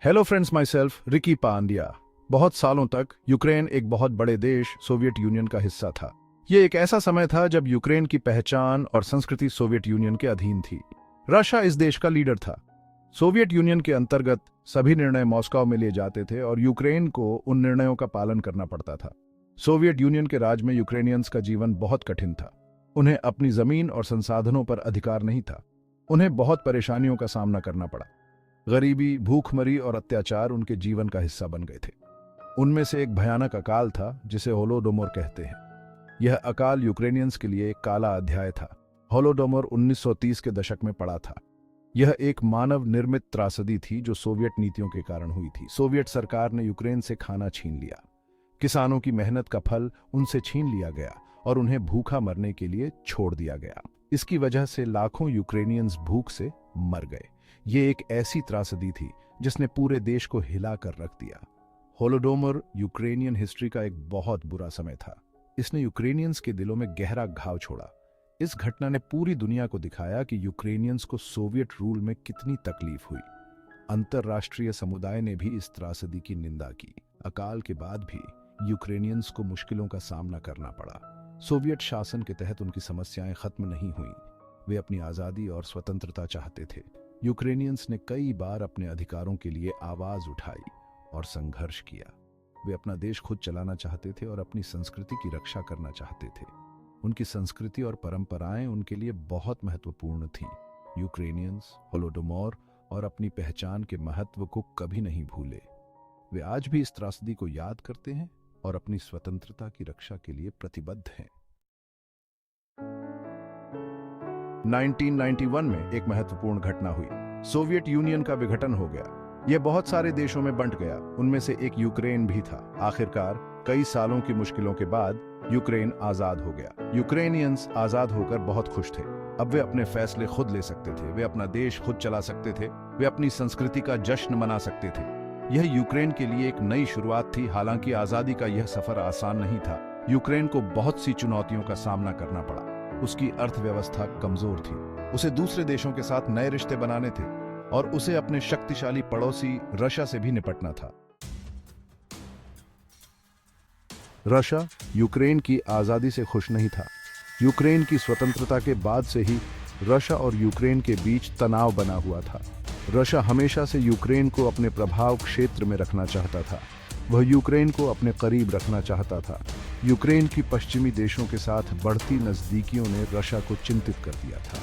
Hello friends, my self Ricky Pandya. बहुत सालों तक यूक्रेन एक बहुत बड़े देश सोवियत यूनियन का हिस्सा था। ये एक ऐसा समय था जब यूक्रेन की पहचान और संस्कृति सोवियत यूनियन के अधीन थी। रशिया इस देश का लीडर था। सोवियत यूनियन के अंतर्गत सभी निर्णय मॉस्को में लिए जाते थे और यूक्रेन को उन निर्णयों का पालन करना पड़ता था। सोवियत यूनियन के राज में यूक्रेनियंस का जीवन बहुत कठिन था। उन्हें अपनी जमीन और संसाधनों पर अधिकार नहीं था। उन्हें बहुत परेशानियों का सामना करना पड़ा। गरीबी, भूखमरी और अत्याचार उनके जीवन का हिस्सा बन गए थे। उनमें से एक भयानक अकाल था जिसे होलोडोमोर कहते हैं। यह अकाल यूक्रेनियंस के लिए एक काला अध्याय था। होलोडोमोर 1930 के दशक में पड़ा था। यह एक मानव निर्मित त्रासदी थी जो सोवियत नीतियों के कारण हुई थी। सोवियत सरकार ने यूक्रेन से खाना छीन लिया। किसानों की मेहनत का फल उनसे छीन लिया गया और उन्हें भूखा मरने के लिए छोड़ दिया गया। इसकी वजह से लाखों यूक्रेनियंस भूख से मर गए। ये एक ऐसी त्रासदी थी जिसने पूरे देश को हिला कर रख दिया। होलोडोमोर यूक्रेनियन हिस्ट्री का एक बहुत बुरा समय था। इसने यूक्रेनियंस के दिलों में गहरा घाव छोड़ा। इस घटना ने पूरी दुनिया को दिखाया कि यूक्रेनियंस को सोवियत रूल में कितनी तकलीफ हुई। अंतर्राष्ट्रीय समुदाय ने भी इस त्रासदी की निंदा की। अकाल के बाद भी यूक्रेनियंस को मुश्किलों का सामना करना पड़ा। सोवियत शासन के तहत उनकी समस्याएं खत्म नहीं हुई। वे अपनी आज़ादी और स्वतंत्रता चाहते थे। यूक्रेनियंस ने कई बार अपने अधिकारों के लिए आवाज उठाई और संघर्ष किया। वे अपना देश खुद चलाना चाहते थे और अपनी संस्कृति की रक्षा करना चाहते थे। उनकी संस्कृति और परंपराएं उनके लिए बहुत महत्वपूर्ण थीं। यूक्रेनियंस होलोडोमोर और अपनी पहचान के महत्व को कभी नहीं भूले। वे आज भी इस त्रासदी को याद करते हैं और अपनी स्वतंत्रता की रक्षा के लिए प्रतिबद्ध हैं। 1991 में एक महत्वपूर्ण घटना हुई। सोवियत यूनियन का विघटन हो गया। यह बहुत सारे देशों में बंट गया। उनमें से एक यूक्रेन भी था। आखिरकार कई सालों की मुश्किलों के बाद यूक्रेन आजाद हो गया। यूक्रेनियंस आजाद होकर बहुत खुश थे। अब वे अपने फैसले खुद ले सकते थे। वे अपना देश खुद चला सकते थे। वे अपनी संस्कृति का जश्न मना सकते थे। यह यूक्रेन के लिए एक नई शुरुआत थी। हालांकि आजादी का यह सफर आसान नहीं था। यूक्रेन को बहुत सी चुनौतियों का सामना करना पड़ा। उसकी अर्थव्यवस्था कमजोर थी। उसे दूसरे देशों के साथ नए रिश्ते बनाने थे और उसे अपने शक्तिशाली पड़ोसी रशिया से भी निपटना था। रशिया यूक्रेन की आजादी से खुश नहीं था। यूक्रेन की स्वतंत्रता के बाद से ही रशिया और यूक्रेन के बीच तनाव बना हुआ था। रशिया हमेशा से यूक्रेन को अपने प्रभाव क्षेत्र में रखना चाहता था। वह यूक्रेन को अपने करीब रखना चाहता था। यूक्रेन की पश्चिमी देशों के साथ बढ़ती नजदीकियों ने रशिया को चिंतित कर दिया था।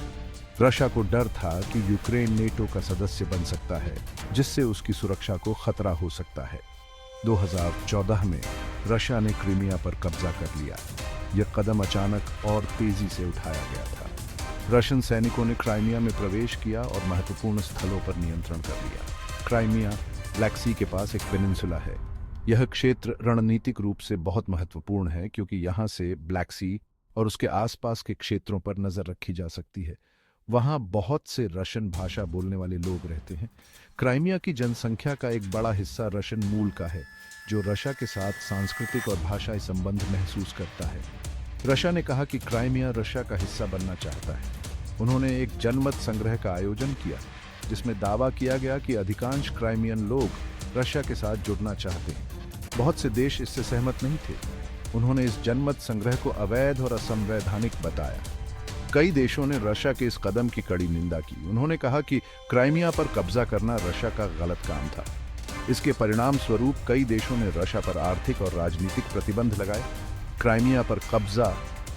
रशिया को डर था कि यूक्रेन नेटो का सदस्य बन सकता है, जिससे उसकी सुरक्षा को खतरा हो सकता है। 2014 में रशिया ने क्रीमिया पर कब्जा कर लिया। यह कदम अचानक और तेजी से उठाया गया था। रशियन सैनिकों ने क्राइमिया में प्रवेश किया और महत्वपूर्ण स्थलों पर नियंत्रण कर लिया। क्राइमिया ब्लैक सी के पास एक पेनिनसुला है। यह क्षेत्र रणनीतिक रूप से बहुत महत्वपूर्ण है क्योंकि यहाँ से ब्लैक सी और उसके आसपास के क्षेत्रों पर नजर रखी जा सकती है। वहाँ बहुत से रशियन भाषा बोलने वाले लोग रहते हैं। क्राइमिया की जनसंख्या का एक बड़ा हिस्सा रशियन मूल का है, जो रशिया के साथ सांस्कृतिक और भाषाई संबंध महसूस करता है। रशिया ने कहा कि क्राइमिया रशिया का हिस्सा बनना चाहता है। उन्होंने एक जनमत संग्रह का आयोजन किया जिसमें दावा किया गया कि अधिकांश क्राइमियन लोग रशिया के साथ जुड़ना चाहते हैं। बहुत से देश इससे सहमत नहीं थे। उन्होंने इस जनमत संग्रह को अवैध और असंवैधानिक बताया। कई देशों ने रशिया के इस कदम की कड़ी निंदा की। उन्होंने कहा कि क्राइमिया पर कब्जा करना रशिया का गलत काम था। इसके परिणाम स्वरूप कई देशों ने रशिया पर आर्थिक और राजनीतिक प्रतिबंध लगाए। क्राइमिया पर कब्जा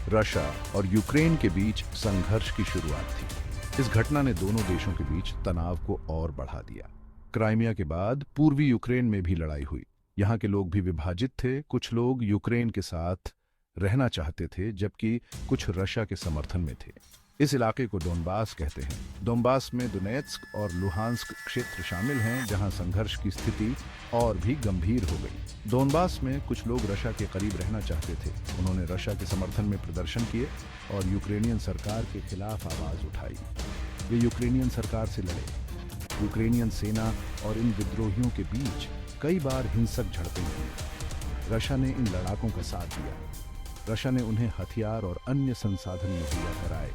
रशिया और यूक्रेन के बीच संघर्ष की शुरुआत थी। इस घटना ने दोनों देशों के बीच तनाव को और बढ़ा दिया। क्राइमिया के बाद पूर्वी यूक्रेन में भी लड़ाई हुई। यहाँ के लोग भी विभाजित थे। कुछ लोग यूक्रेन के साथ रहना चाहते थे जबकि कुछ रशिया के समर्थन में थे। इस इलाके को डोनबास कहते हैं। डोनबास में दोनेत्स्क और लुहांस्क क्षेत्र शामिल हैं, जहां संघर्ष की स्थिति और भी गंभीर हो गई। डोनबास में कुछ लोग रशिया के करीब रहना चाहते थे। उन्होंने रशिया के समर्थन में प्रदर्शन किए और यूक्रेनियन सरकार के खिलाफ आवाज उठाई। वे यूक्रेनियन सरकार से लड़े। यूक्रेनियन सेना और इन विद्रोहियों के बीच कई बार हिंसक झड़पें हुई। रशिया ने इन लड़ाकों का साथ दिया। रशिया ने उन्हें हथियार और अन्य संसाधन मुहैया कराए,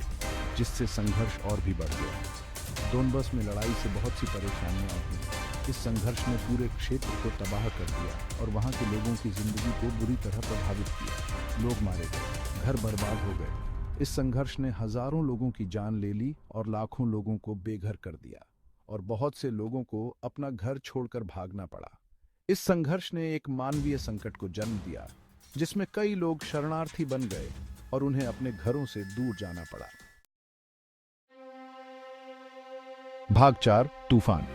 जिससे संघर्ष और भी बढ़ गया। डोनबास में लड़ाई से बहुत सी परेशानियां हुई। इस संघर्ष ने पूरे क्षेत्र को तबाह कर दिया और वहां के लोगों की जिंदगी को बुरी तरह प्रभावित किया। लोग मारे गए, घर बर्बाद हो गए। इस संघर्ष ने हजारों लोगों की जान ले ली और लाखों लोगों को बेघर कर दिया और बहुत से लोगों को अपना घर छोड़कर भागना पड़ा। इस संघर्ष ने एक मानवीय संकट को जन्म दिया जिसमें कई लोग शरणार्थी बन गए और उन्हें अपने घरों से दूर जाना पड़ा। भाग 4 तूफान।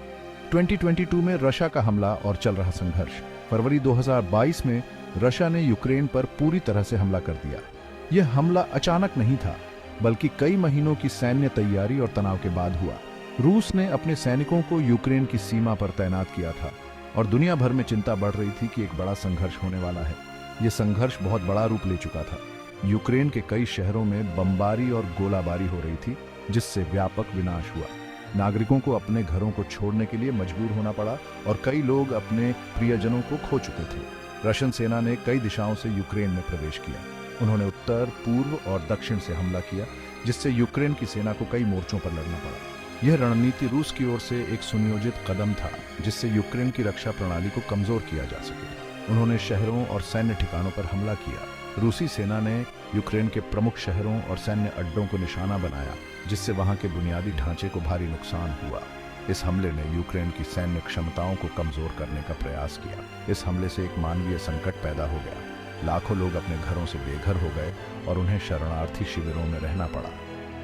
2022 में रशिया का हमला और चल रहा संघर्ष। फरवरी 2022 में रशिया ने यूक्रेन पर पूरी तरह से हमला कर दिया। यह हमला अचानक नहीं था, बल्कि कई महीनों की सैन्य तैयारी और तनाव के बाद हुआ। रूस ने अपने सैनिकों को यूक्रेन की सीमा पर तैनात किया था और दुनिया भर में चिंता बढ़ रही थी कि एक बड़ा संघर्ष होने वाला है। यह संघर्ष बहुत बड़ा रूप ले चुका था। यूक्रेन के कई शहरों में बमबारी और गोलाबारी हो रही थी, जिससे व्यापक विनाश हुआ। नागरिकों को अपने घरों को छोड़ने के लिए मजबूर होना पड़ा और कई लोग अपने प्रियजनों को खो चुके थे। रशियन सेना ने कई दिशाओं से यूक्रेन में प्रवेश किया। उन्होंने उत्तर, पूर्व और दक्षिण से हमला किया, जिससे यूक्रेन की सेना को कई मोर्चों पर लड़ना पड़ा। यह रणनीति रूस की ओर से एक सुनियोजित कदम था, जिससे यूक्रेन की रक्षा प्रणाली को कमजोर किया जा सके। उन्होंने शहरों और सैन्य ठिकानों पर हमला किया। रूसी सेना ने यूक्रेन के प्रमुख शहरों और सैन्य अड्डों को निशाना बनाया, जिससे वहां के बुनियादी ढांचे को भारी नुकसान हुआ। इस हमले ने यूक्रेन की सैन्य क्षमताओं को कमजोर करने का प्रयास किया। इस हमले से एक मानवीय संकट पैदा हो गया। लाखों लोग अपने घरों से बेघर हो गए और उन्हें शरणार्थी शिविरों में रहना पड़ा।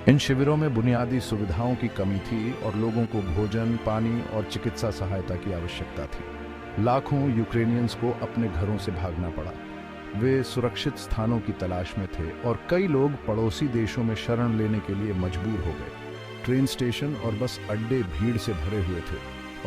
इन शिविरों में बुनियादी सुविधाओं की कमी थी और लोगों को भोजन, पानी और चिकित्सा सहायता की आवश्यकता थी। लाखों यूक्रेनियंस को अपने घरों से भागना पड़ा। वे सुरक्षित स्थानों की तलाश में थे और कई लोग पड़ोसी देशों में शरण लेने के लिए मजबूर हो गए। ट्रेन स्टेशन और बस अड्डे भीड़ से भरे हुए थे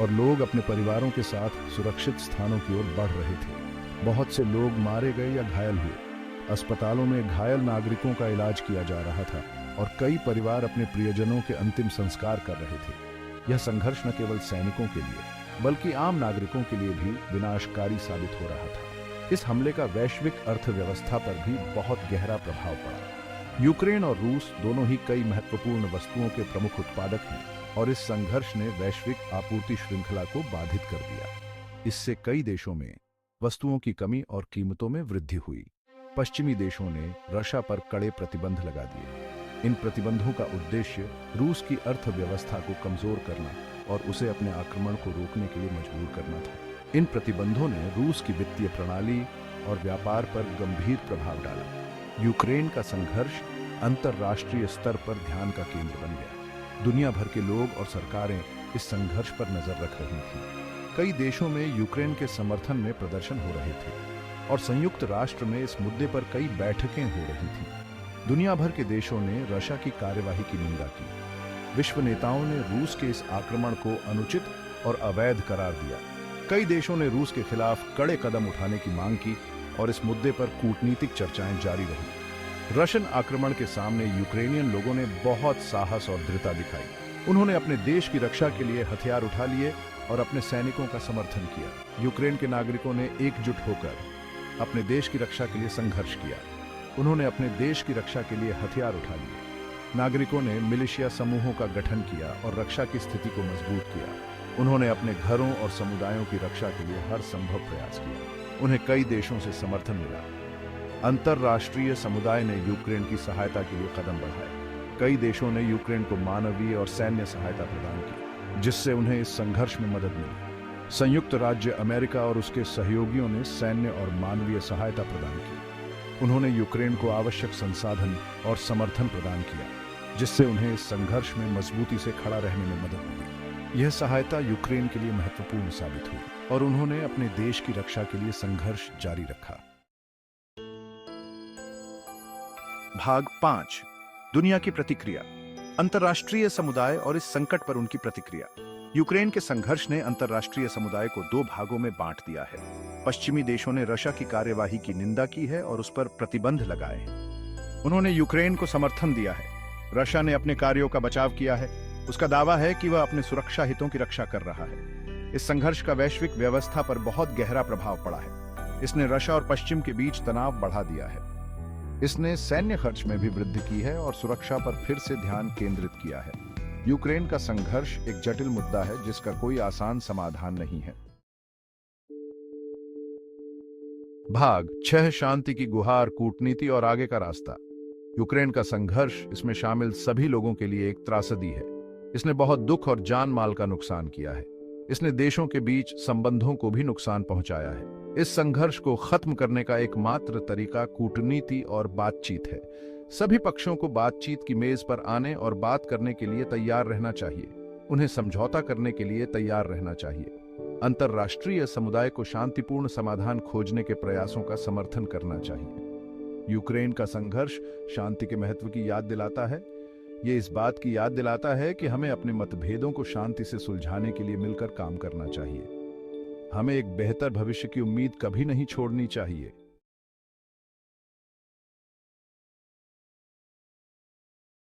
और लोग अपने परिवारों के साथ सुरक्षित स्थानों की ओर बढ़ रहे थे। बहुत से लोग मारे गए या घायल हुए। अस्पतालों में घायल नागरिकों का इलाज किया जा रहा था और कई परिवार अपने प्रियजनों के अंतिम संस्कार कर रहे थे। यह संघर्ष न केवल सैनिकों के लिए बल्कि आम नागरिकों के लिए भी विनाशकारी साबित हो रहा था। इस हमले का वैश्विक अर्थव्यवस्था पर भी बहुत गहरा प्रभाव पड़ा। यूक्रेन और रूस दोनों ही कई महत्वपूर्ण वस्तुओं के प्रमुख उत्पादक हैं और इस संघर्ष ने वैश्विक आपूर्ति श्रृंखला को बाधित कर दिया। इससे कई देशों में वस्तुओं की कमी और कीमतों में वृद्धि हुई। पश्चिमी देशों ने रशिया पर कड़े प्रतिबंध लगा दिए। इन प्रतिबंधों का उद्देश्य रूस की अर्थव्यवस्था को कमजोर करना और उसे अपने आक्रमण को रोकने के लिए मजबूर करना था। इन प्रतिबंधों ने रूस की वित्तीय प्रणाली और व्यापार पर गंभीर प्रभाव डाला। यूक्रेन का संघर्ष अंतर्राष्ट्रीय स्तर पर ध्यान का केंद्र बन गया। दुनिया भर के लोग और सरकारें इस संघर्ष पर नजर रख रही थीं। कई देशों में यूक्रेन के समर्थन में प्रदर्शन हो रहे थे और संयुक्त राष्ट्र में इस मुद्दे पर कई बैठकें हो रही थीं। दुनिया भर के देशों ने रशिया की कार्यवाही की निंदा की। विश्व नेताओं ने रूस के इस आक्रमण को अनुचित और अवैध करार दिया। कई देशों ने रूस के खिलाफ कड़े कदम उठाने की मांग की और इस मुद्दे पर कूटनीतिक चर्चाएं जारी रहीं। रशियन आक्रमण के सामने यूक्रेनियन लोगों ने बहुत साहस और दृढ़ता दिखाई। उन्होंने अपने देश की रक्षा के लिए हथियार उठा लिए और अपने सैनिकों का समर्थन किया। यूक्रेन के नागरिकों ने एकजुट होकर अपने देश की रक्षा के लिए संघर्ष किया। उन्होंने अपने देश की रक्षा के लिए हथियार उठा लिए। नागरिकों ने मिलिशिया समूहों का गठन किया और रक्षा की स्थिति को मजबूत किया। उन्होंने अपने घरों और समुदायों की रक्षा के लिए हर संभव प्रयास किया। उन्हें कई देशों से समर्थन मिला। अंतर्राष्ट्रीय समुदाय ने यूक्रेन की सहायता के लिए कदम बढ़ाए। कई देशों ने यूक्रेन को मानवीय और सैन्य सहायता प्रदान की, जिससे उन्हें इस संघर्ष में मदद मिली। संयुक्त राज्य अमेरिका और उसके सहयोगियों ने सैन्य और मानवीय सहायता प्रदान की। उन्होंने यूक्रेन को आवश्यक संसाधन और समर्थन प्रदान किया, जिससे उन्हें इस संघर्ष में मजबूती से खड़ा रहने में मदद मिली। यह सहायता यूक्रेन के लिए महत्वपूर्ण साबित हुई और उन्होंने अपने देश की रक्षा के लिए संघर्ष जारी रखा। भाग 5 दुनिया की प्रतिक्रिया। अंतर्राष्ट्रीय समुदाय और इस संकट पर उनकी प्रतिक्रिया। यूक्रेन के संघर्ष ने अंतर्राष्ट्रीय समुदाय को दो भागों में बांट दिया है। पश्चिमी देशों ने रशिया की कार्यवाही की निंदा की है और उस पर प्रतिबंध लगाए हैं। उन्होंने यूक्रेन को समर्थन दिया है। रशिया ने अपने कार्यों का बचाव किया है। उसका दावा है कि वह अपने सुरक्षा हितों की रक्षा कर रहा है। इस संघर्ष का वैश्विक व्यवस्था पर बहुत गहरा प्रभाव पड़ा है। इसने रशिया और पश्चिम के बीच तनाव बढ़ा दिया है। इसने सैन्य खर्च में भी वृद्धि की है और सुरक्षा पर फिर से ध्यान केंद्रित किया है। यूक्रेन का संघर्ष एक जटिल मुद्दा है जिसका कोई आसान समाधान नहीं है। भाग 6 शांति की गुहार, कूटनीति और आगे का रास्ता। यूक्रेन का संघर्ष, इसमें शामिल सभी लोगों के लिए एक त्रासदी है। इसने बहुत दुख और जान माल का नुकसान किया है। इसने देशों के बीच संबंधों को भी नुकसान पहुंचाया है। इस संघर्ष को खत्म करने का एकमात्र तरीका कूटनीति और बातचीत है। सभी पक्षों को बातचीत की मेज पर आने और बात करने के लिए तैयार रहना चाहिए। उन्हें समझौता करने के लिए तैयार रहना चाहिए। अंतर्राष्ट्रीय समुदाय को शांतिपूर्ण समाधान खोजने के प्रयासों का समर्थन करना चाहिए। यूक्रेन का संघर्ष शांति के महत्व की याद दिलाता है। ये इस बात की याद दिलाता है कि हमें अपने मतभेदों को शांति से सुलझाने के लिए मिलकर काम करना चाहिए। हमें एक बेहतर भविष्य की उम्मीद कभी नहीं छोड़नी चाहिए।